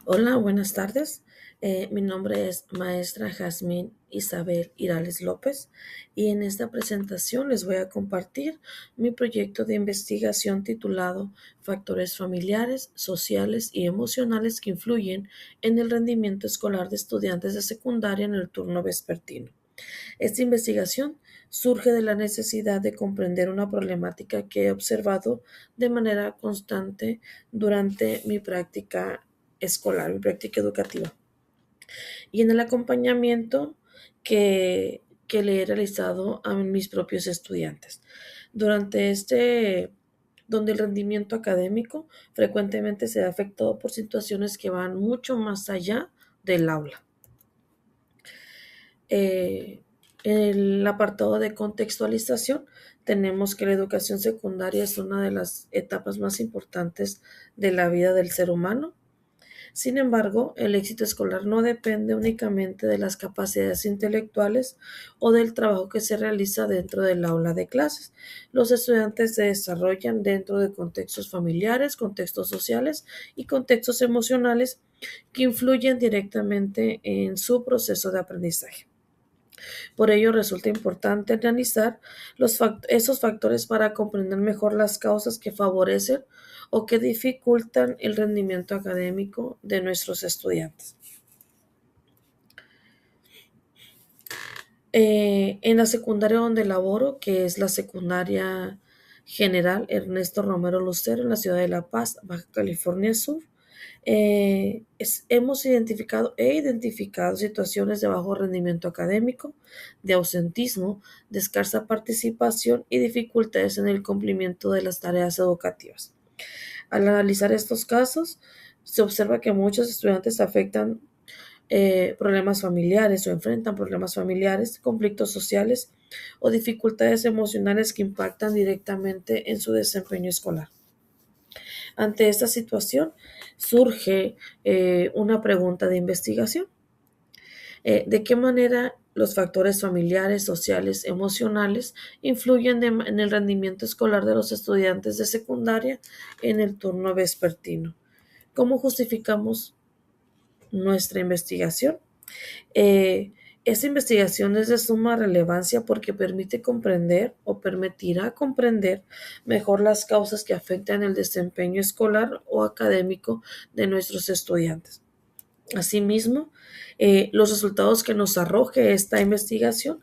Hola, buenas tardes. Mi nombre es maestra Jazmín Isabel Irales López y en esta presentación les voy a compartir mi proyecto de investigación titulado Factores familiares, sociales y emocionales que influyen en el rendimiento escolar de estudiantes de secundaria en el turno vespertino. Esta investigación surge de la necesidad de comprender una problemática que he observado de manera constante durante mi práctica escolar, mi práctica educativa y en el acompañamiento que le he realizado a mis propios estudiantes. Durante donde el rendimiento académico frecuentemente se ve afectado por situaciones que van mucho más allá del aula. Eh, en el apartado de contextualización, tenemos que la educación secundaria es una de las etapas más importantes de la vida del ser humano. Sin embargo, el éxito escolar no depende únicamente de las capacidades intelectuales o del trabajo que se realiza dentro del aula de clases. Los estudiantes se desarrollan dentro de contextos familiares, contextos sociales y contextos emocionales que influyen directamente en su proceso de aprendizaje. Por ello, resulta importante analizar esos factores para comprender mejor las causas que favorecen o que dificultan el rendimiento académico de nuestros estudiantes. En la secundaria donde laboro, que es la secundaria general Ernesto Romero Lucero en la ciudad de La Paz, Baja California Sur, he identificado situaciones de bajo rendimiento académico, de ausentismo, de escasa participación y dificultades en el cumplimiento de las tareas educativas. Al analizar estos casos, se observa que muchos estudiantes afectan problemas familiares o enfrentan problemas familiares, conflictos sociales o dificultades emocionales que impactan directamente en su desempeño escolar. Ante esta situación surge una pregunta de investigación. ¿De qué manera los factores familiares, sociales, emocionales influyen en el rendimiento escolar de los estudiantes de secundaria en el turno vespertino? ¿Cómo justificamos nuestra investigación? Eh, Esta investigación es de suma relevancia porque permite comprender o permitirá comprender mejor las causas que afectan el desempeño escolar o académico de nuestros estudiantes. Asimismo, los resultados que nos arroje esta investigación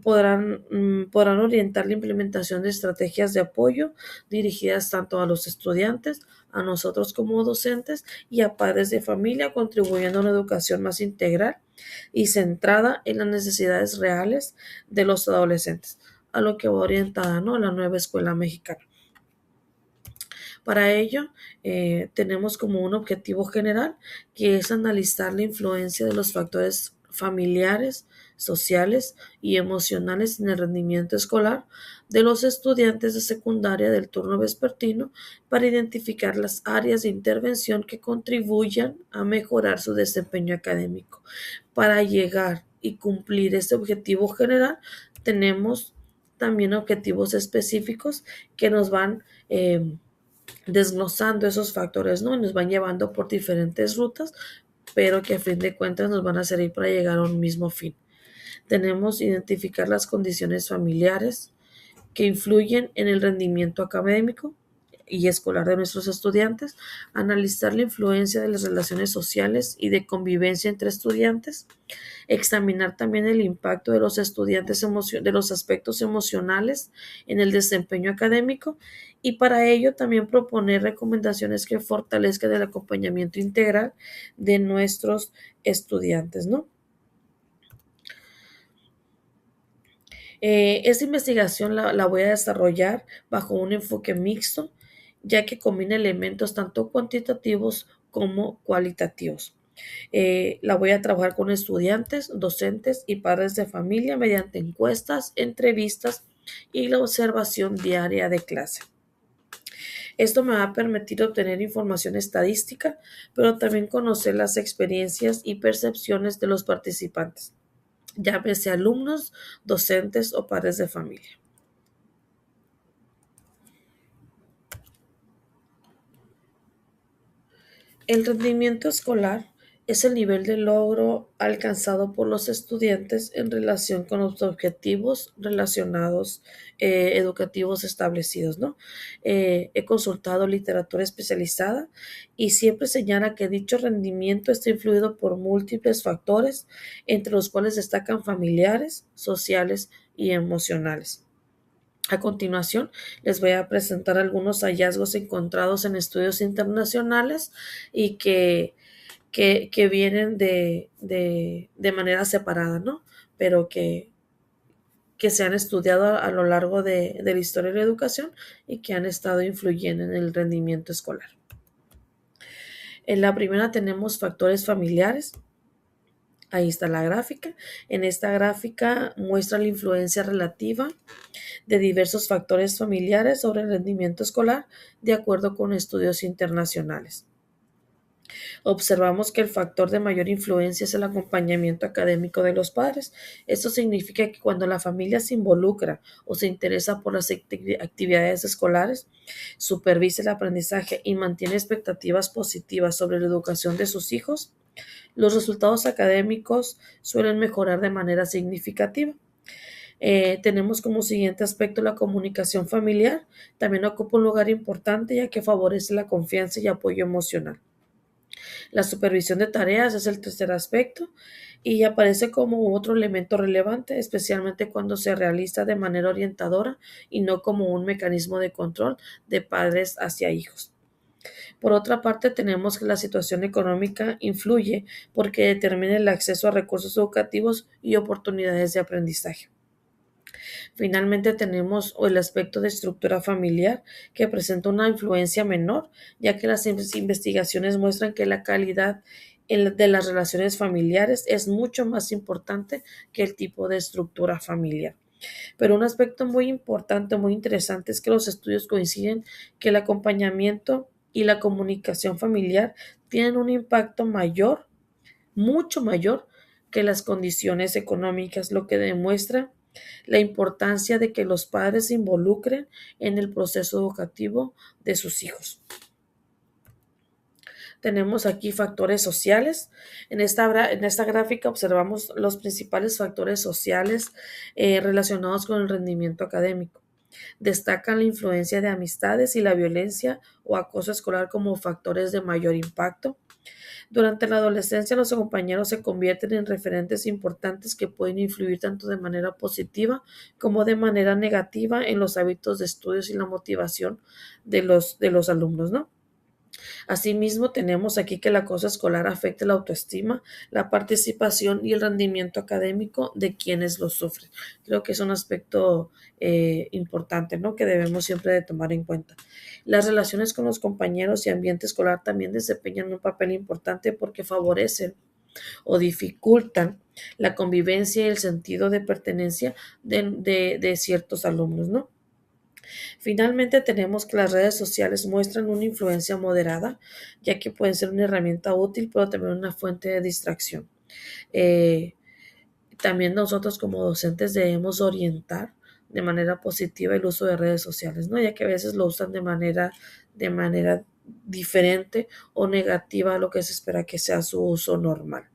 podrán orientar la implementación de estrategias de apoyo dirigidas tanto a los estudiantes, a nosotros como docentes y a padres de familia, contribuyendo a una educación más integral y centrada en las necesidades reales de los adolescentes, a lo que va orientada, ¿no?, la nueva escuela mexicana. Para ello, tenemos como un objetivo general que es analizar la influencia de los factores familiares, sociales y emocionales en el rendimiento escolar de los estudiantes de secundaria del turno vespertino para identificar las áreas de intervención que contribuyan a mejorar su desempeño académico. Para llegar y cumplir este objetivo general, tenemos también objetivos específicos que nos van desglosando esos factores, ¿no? Y nos van llevando por diferentes rutas, pero que a fin de cuentas nos van a servir para llegar a un mismo fin. Tenemos identificar las condiciones familiares que influyen en el rendimiento académico y escolar de nuestros estudiantes, analizar la influencia de las relaciones sociales y de convivencia entre estudiantes, examinar también el impacto de los estudiantes de los aspectos emocionales en el desempeño académico y para ello también proponer recomendaciones que fortalezcan el acompañamiento integral de nuestros estudiantes, ¿no? Esta investigación la voy a desarrollar bajo un enfoque mixto, ya que combina elementos tanto cuantitativos como cualitativos. La voy a trabajar con estudiantes, docentes y padres de familia mediante encuestas, entrevistas y la observación diaria de clase. Esto me va a permitir obtener información estadística, pero también conocer las experiencias y percepciones de los participantes, llámese alumnos, docentes o padres de familia. El rendimiento escolar es el nivel de logro alcanzado por los estudiantes en relación con los objetivos relacionados educativos establecidos, ¿no? He consultado literatura especializada y siempre señala que dicho rendimiento está influido por múltiples factores, entre los cuales destacan familiares, sociales y emocionales. A continuación, les voy a presentar algunos hallazgos encontrados en estudios internacionales y que vienen de manera separada, ¿no? Pero que se han estudiado a lo largo de la historia de la educación y que han estado influyendo en el rendimiento escolar. En la primera tenemos factores familiares. Ahí está la gráfica. En esta gráfica muestra la influencia relativa de diversos factores familiares sobre el rendimiento escolar de acuerdo con estudios internacionales. Observamos que el factor de mayor influencia es el acompañamiento académico de los padres. Esto significa que cuando la familia se involucra o se interesa por las actividades escolares, supervisa el aprendizaje y mantiene expectativas positivas sobre la educación de sus hijos, los resultados académicos suelen mejorar de manera significativa. Tenemos como siguiente aspecto la comunicación familiar. También ocupa un lugar importante ya que favorece la confianza y apoyo emocional. La supervisión de tareas es el tercer aspecto y aparece como otro elemento relevante, especialmente cuando se realiza de manera orientadora y no como un mecanismo de control de padres hacia hijos. Por otra parte, tenemos que la situación económica influye porque determina el acceso a recursos educativos y oportunidades de aprendizaje. Finalmente tenemos el aspecto de estructura familiar que presenta una influencia menor, ya que las investigaciones muestran que la calidad de las relaciones familiares es mucho más importante que el tipo de estructura familiar. Pero un aspecto muy importante, muy interesante, es que los estudios coinciden que el acompañamiento y la comunicación familiar tienen un impacto mayor, mucho mayor que las condiciones económicas, lo que demuestra la importancia de que los padres se involucren en el proceso educativo de sus hijos. Tenemos aquí factores sociales. En esta gráfica observamos los principales factores sociales relacionados con el rendimiento académico. Destacan la influencia de amistades y la violencia o acoso escolar como factores de mayor impacto. Durante la adolescencia, los compañeros se convierten en referentes importantes que pueden influir tanto de manera positiva como de manera negativa en los hábitos de estudios y la motivación de los alumnos, ¿no? Asimismo, tenemos aquí que el acoso escolar afecta la autoestima, la participación y el rendimiento académico de quienes lo sufren. Creo que es un aspecto importante, ¿no? Que debemos siempre de tomar en cuenta. Las relaciones con los compañeros y ambiente escolar también desempeñan un papel importante porque favorecen o dificultan la convivencia y el sentido de pertenencia de ciertos alumnos, ¿no? Finalmente, tenemos que las redes sociales muestran una influencia moderada, ya que pueden ser una herramienta útil, pero también una fuente de distracción. Eh, También nosotros como docentes debemos orientar de manera positiva el uso de redes sociales, ¿no? Ya que a veces lo usan de manera diferente o negativa a lo que se espera que sea su uso normal.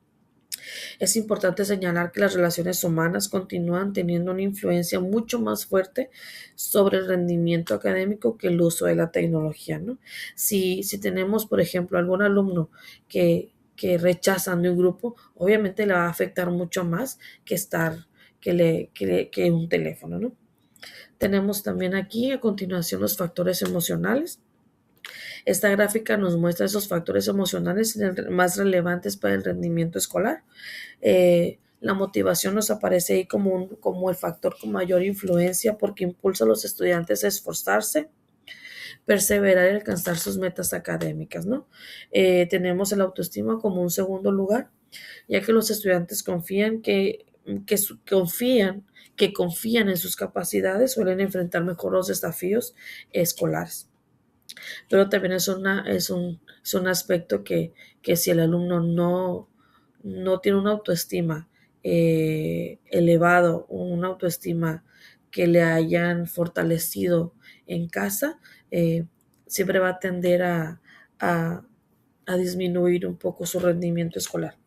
Es importante señalar que las relaciones humanas continúan teniendo una influencia mucho más fuerte sobre el rendimiento académico que el uso de la tecnología, ¿no? Si tenemos, por ejemplo, algún alumno que rechazan de un grupo, obviamente le va a afectar mucho más que un teléfono, ¿no? Tenemos también aquí a continuación los factores emocionales. Esta gráfica nos muestra esos factores emocionales más relevantes para el rendimiento escolar. La motivación nos aparece ahí como el factor con mayor influencia porque impulsa a los estudiantes a esforzarse, perseverar y alcanzar sus metas académicas, ¿no? Tenemos el autoestima como un segundo lugar, ya que los estudiantes confían en sus capacidades, suelen enfrentar mejor los desafíos escolares. Pero también es un aspecto que si el alumno no tiene una autoestima elevado, una autoestima que le hayan fortalecido en casa, siempre va a tender a a disminuir un poco su rendimiento escolar.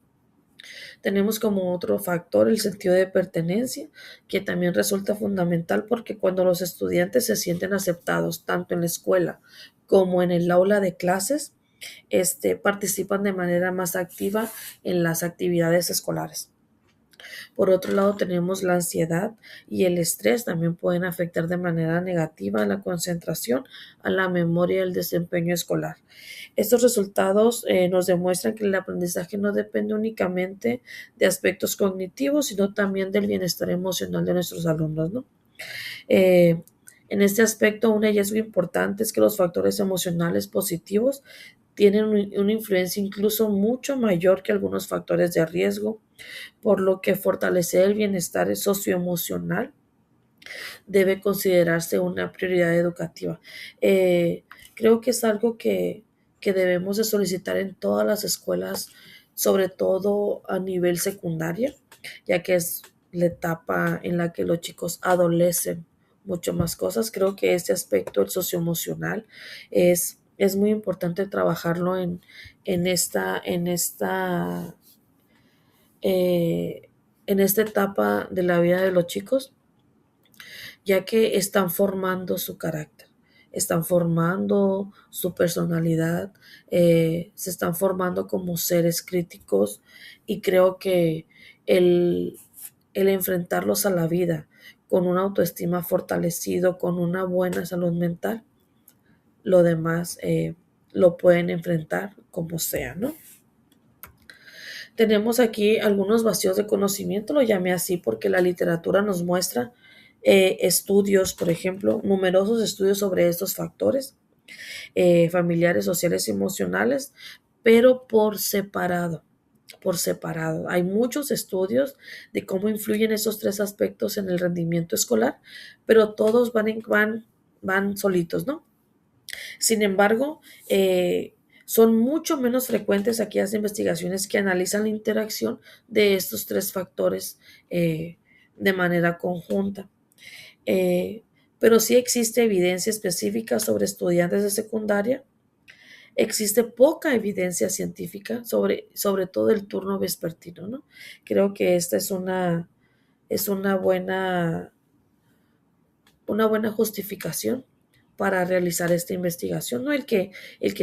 Tenemos como otro factor el sentido de pertenencia, que también resulta fundamental porque cuando los estudiantes se sienten aceptados tanto en la escuela como en el aula de clases, participan de manera más activa en las actividades escolares. Por otro lado, tenemos la ansiedad y el estrés también pueden afectar de manera negativa a la concentración, a la memoria y el desempeño escolar. Estos resultados nos demuestran que el aprendizaje no depende únicamente de aspectos cognitivos, sino también del bienestar emocional de nuestros alumnos, ¿no? Eh, en este aspecto, un hallazgo importante es que los factores emocionales positivos tienen una influencia incluso mucho mayor que algunos factores de riesgo, por lo que fortalecer el bienestar socioemocional debe considerarse una prioridad educativa. Creo que es algo que debemos de solicitar en todas las escuelas, sobre todo a nivel secundaria, ya que es la etapa en la que los chicos adolecen mucho más cosas. Creo que este aspecto, el socioemocional, es muy importante trabajarlo en esta, en esta, eh, en esta etapa de la vida de los chicos, ya que están formando su carácter, están formando su personalidad, se están formando como seres críticos y creo que el, el enfrentarlos a la vida con una autoestima fortalecido, con una buena salud mental, lo demás lo pueden enfrentar como sea, ¿no? Tenemos aquí algunos vacíos de conocimiento, lo llamé así porque la literatura nos muestra estudios, por ejemplo, numerosos estudios sobre estos factores familiares, sociales y emocionales, pero por separado. Por separado. Hay muchos estudios de cómo influyen esos tres aspectos en el rendimiento escolar, pero todos van solitos, ¿no? Sin embargo, son mucho menos frecuentes aquellas investigaciones que analizan la interacción de estos tres factores de manera conjunta. Eh, pero sí existe evidencia específica sobre estudiantes de secundaria. Existe poca evidencia científica sobre todo el turno vespertino, ¿no? Creo que esta es una buena justificación para realizar esta investigación, ¿no? El que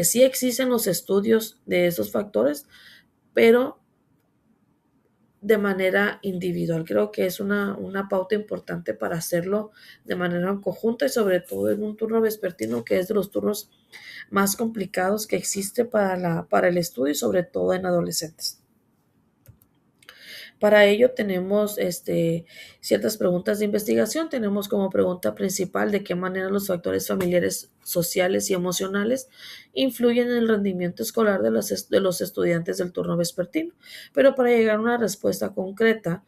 sí existen los estudios de esos factores, pero de manera individual. Creo que es una pauta importante para hacerlo de manera conjunta y sobre todo en un turno vespertino que es de los turnos más complicados que existe para el estudio y sobre todo en adolescentes. Para ello tenemos ciertas preguntas de investigación. Tenemos como pregunta principal de qué manera los factores familiares, sociales y emocionales influyen en el rendimiento escolar de los estudiantes del turno vespertino. Pero para llegar a una respuesta concreta,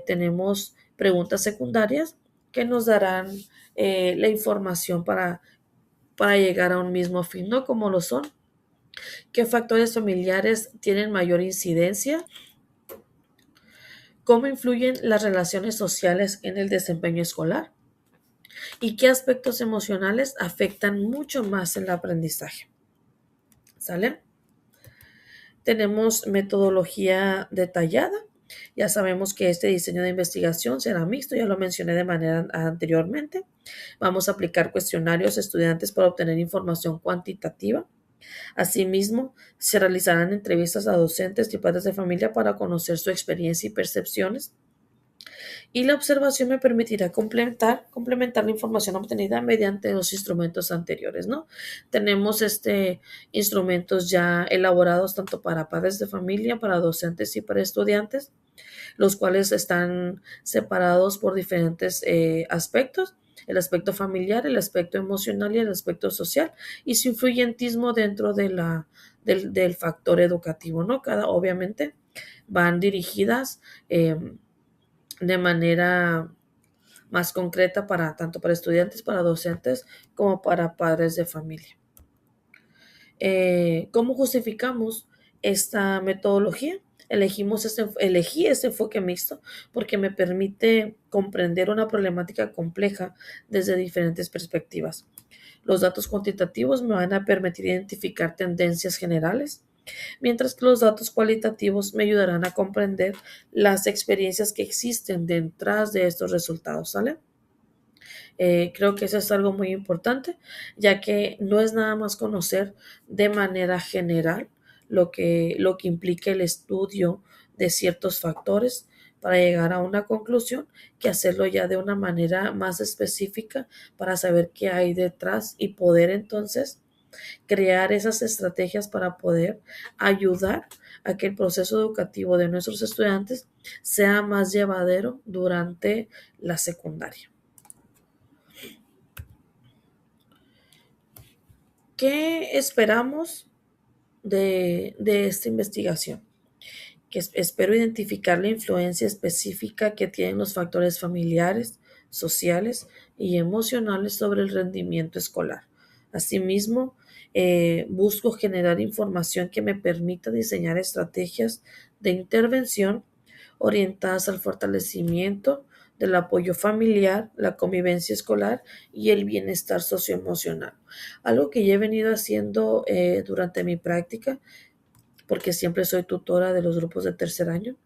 tenemos preguntas secundarias que nos darán la información para llegar a un mismo fin, ¿no? Como lo son. ¿Qué factores familiares tienen mayor incidencia? ¿Cómo influyen las relaciones sociales en el desempeño escolar? ¿Y qué aspectos emocionales afectan mucho más el aprendizaje? ¿Sale? Tenemos metodología detallada. Ya sabemos que este diseño de investigación será mixto, ya lo mencioné de manera anteriormente. Vamos a aplicar cuestionarios a estudiantes para obtener información cuantitativa. Asimismo, se realizarán entrevistas a docentes y padres de familia para conocer su experiencia y percepciones. Y la observación me permitirá complementar la información obtenida mediante los instrumentos anteriores, ¿no? Tenemos instrumentos ya elaborados tanto para padres de familia, para docentes y para estudiantes, los cuales están separados por diferentes aspectos. El aspecto familiar, el aspecto emocional y el aspecto social, y su influyentismo dentro del factor educativo, ¿no? Obviamente, van dirigidas de manera más concreta tanto para estudiantes, para docentes, como para padres de familia. ¿Cómo justificamos esta metodología? Elegí este enfoque mixto porque me permite comprender una problemática compleja desde diferentes perspectivas. Los datos cuantitativos me van a permitir identificar tendencias generales. mientras que los datos cualitativos me ayudarán a comprender las experiencias que existen detrás de estos resultados, ¿sale? Creo que eso es algo muy importante, ya que no es nada más conocer de manera general lo que implica el estudio de ciertos factores para llegar a una conclusión, que hacerlo ya de una manera más específica para saber qué hay detrás y poder entonces crear esas estrategias para poder ayudar a que el proceso educativo de nuestros estudiantes sea más llevadero durante la secundaria. ¿Qué esperamos de esta investigación? Que espero identificar la influencia específica que tienen los factores familiares, sociales y emocionales sobre el rendimiento escolar. Asimismo, busco generar información que me permita diseñar estrategias de intervención orientadas al fortalecimiento del apoyo familiar, la convivencia escolar y el bienestar socioemocional. Algo que ya he venido haciendo durante mi práctica, porque siempre soy tutora de los grupos de tercer año,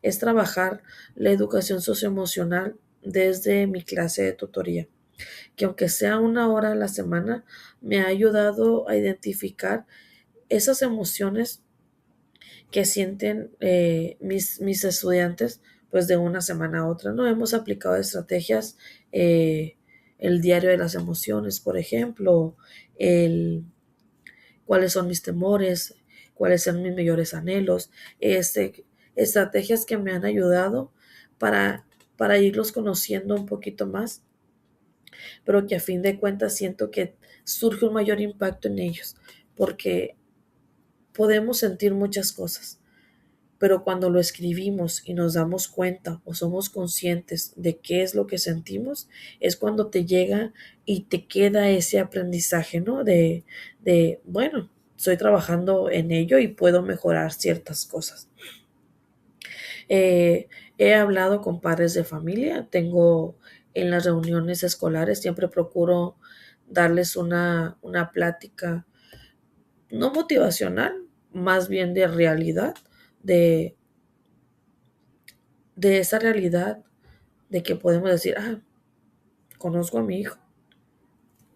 es trabajar la educación socioemocional desde mi clase de tutoría, que aunque sea 1 hora a la semana, me ha ayudado a identificar esas emociones que sienten mis estudiantes, pues de una semana a otra, ¿no? Hemos aplicado estrategias, el diario de las emociones, por ejemplo, el cuáles son mis temores, cuáles son mis mayores anhelos, estrategias que me han ayudado para, para irlos conociendo un poquito más, pero que a fin de cuentas siento que surge un mayor impacto en ellos, porque podemos sentir muchas cosas, pero cuando lo escribimos y nos damos cuenta o somos conscientes de qué es lo que sentimos, es cuando te llega y te queda ese aprendizaje, ¿no? Bueno, estoy trabajando en ello y puedo mejorar ciertas cosas. He hablado con padres de familia, tengo en las reuniones escolares, siempre procuro darles una plática no motivacional, más bien de realidad, de esa realidad de que podemos decir, conozco a mi hijo,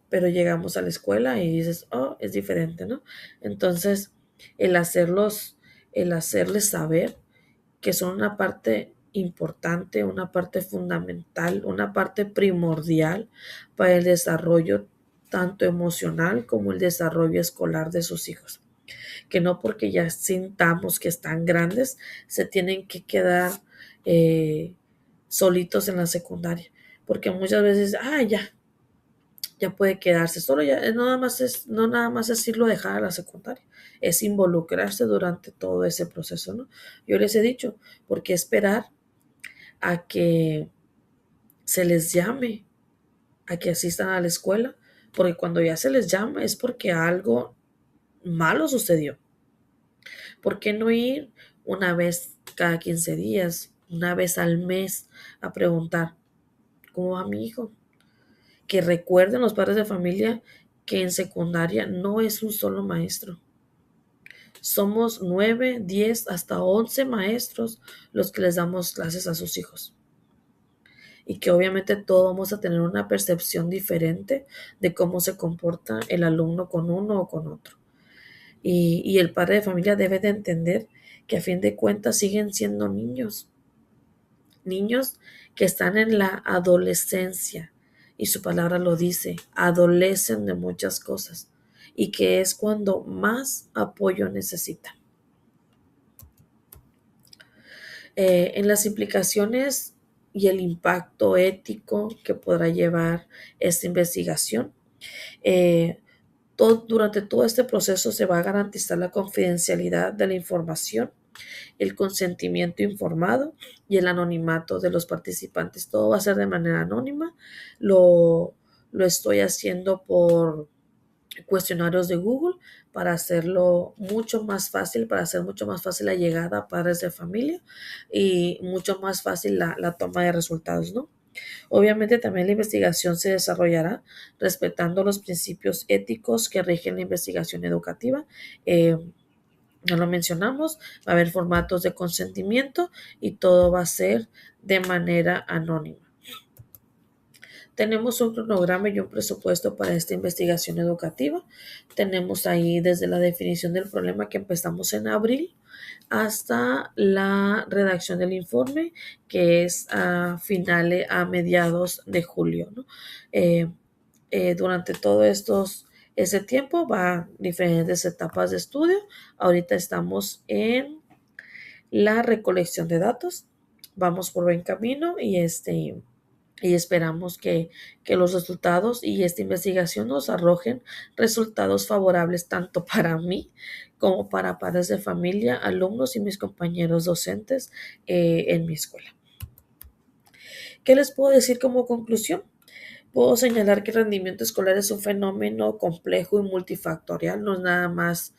pero llegamos a la escuela y dices, oh, es diferente, ¿no? Entonces, el hacerlos, el hacerles saber que son una parte importante, una parte fundamental, una parte primordial para el desarrollo tanto emocional como el desarrollo escolar de sus hijos. Que no porque ya sintamos que están grandes, se tienen que quedar eh, solitos en la secundaria, porque muchas veces, ya puede quedarse solo, ya no nada más es irlo a dejar a la secundaria, es involucrarse durante todo ese proceso, ¿no? Yo les he dicho, ¿por qué esperar a que se les llame, a que asistan a la escuela? Porque cuando ya se les llama es porque algo malo sucedió. ¿Por qué no ir una vez cada 15 días, una vez al mes a preguntar cómo va mi hijo? Que recuerden los padres de familia que en secundaria no es un solo maestro. Somos 9, 10, hasta 11 maestros los que les damos clases a sus hijos. Y que obviamente todos vamos a tener una percepción diferente de cómo se comporta el alumno con uno o con otro. Y el padre de familia debe de entender que a fin de cuentas siguen siendo niños, niños que están en la adolescencia, y su palabra lo dice, adolecen de muchas cosas, y que es cuando más apoyo necesitan. En las implicaciones y el impacto ético que podrá llevar esta investigación, eh, durante todo este proceso se va a garantizar la confidencialidad de la información, el consentimiento informado y el anonimato de los participantes. Todo va a ser de manera anónima. Lo estoy haciendo por cuestionarios de Google para hacerlo mucho más fácil, para hacer mucho más fácil la llegada a padres de familia y mucho más fácil la toma de resultados, ¿no? Obviamente también la investigación se desarrollará respetando los principios éticos que rigen la investigación educativa. ya lo mencionamos, va a haber formatos de consentimiento y todo va a ser de manera anónima. Tenemos un cronograma y un presupuesto para esta investigación educativa. Tenemos ahí desde la definición del problema que empezamos en abril hasta la redacción del informe, que es a mediados de julio, ¿no? Eh, Durante todo ese tiempo va a diferentes etapas de estudio. Ahorita estamos en la recolección de datos. Vamos por buen camino y esperamos que los resultados y esta investigación nos arrojen resultados favorables tanto para mí como para padres de familia, alumnos y mis compañeros docentes en mi escuela. ¿Qué les puedo decir como conclusión? Puedo señalar que el rendimiento escolar es un fenómeno complejo y multifactorial, no es nada más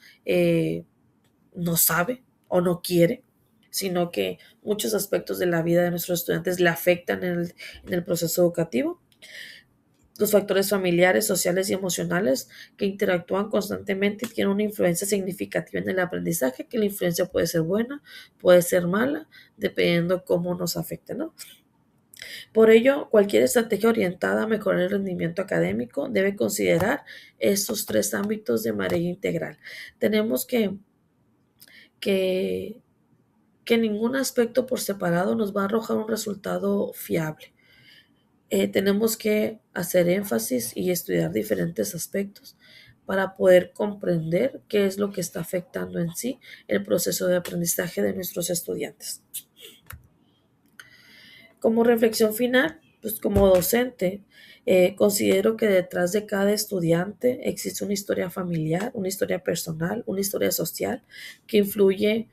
no sabe o no quiere, sino que muchos aspectos de la vida de nuestros estudiantes le afectan en el proceso educativo. Los factores familiares, sociales y emocionales que interactúan constantemente tienen una influencia significativa en el aprendizaje, que la influencia puede ser buena, puede ser mala, dependiendo cómo nos afecte, ¿no? Por ello, cualquier estrategia orientada a mejorar el rendimiento académico debe considerar estos tres ámbitos de manera integral. Tenemos que, que ningún aspecto por separado nos va a arrojar un resultado fiable. Tenemos que hacer énfasis y estudiar diferentes aspectos para poder comprender qué es lo que está afectando en sí el proceso de aprendizaje de nuestros estudiantes. Como reflexión final, pues como docente, considero que detrás de cada estudiante existe una historia familiar, una historia personal, una historia social que influye,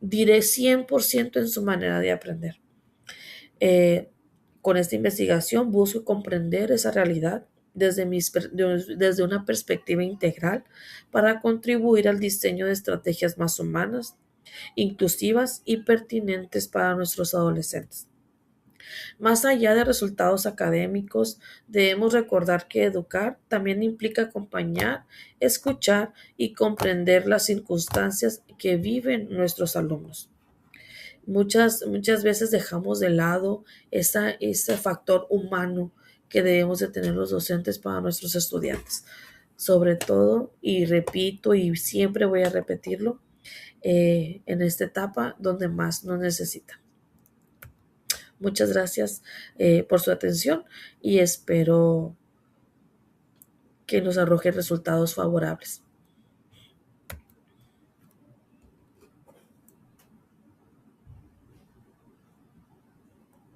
diré, 100% en su manera de aprender. Eh, con esta investigación busco comprender esa realidad desde una perspectiva integral para contribuir al diseño de estrategias más humanas, inclusivas y pertinentes para nuestros adolescentes. Más allá de resultados académicos, debemos recordar que educar también implica acompañar, escuchar y comprender las circunstancias que viven nuestros alumnos. Muchas veces dejamos de lado ese factor humano que debemos de tener los docentes para nuestros estudiantes. Sobre todo, y repito, y siempre voy a repetirlo, en esta etapa donde más nos necesitan. Muchas gracias por su atención y espero que nos arroje resultados favorables.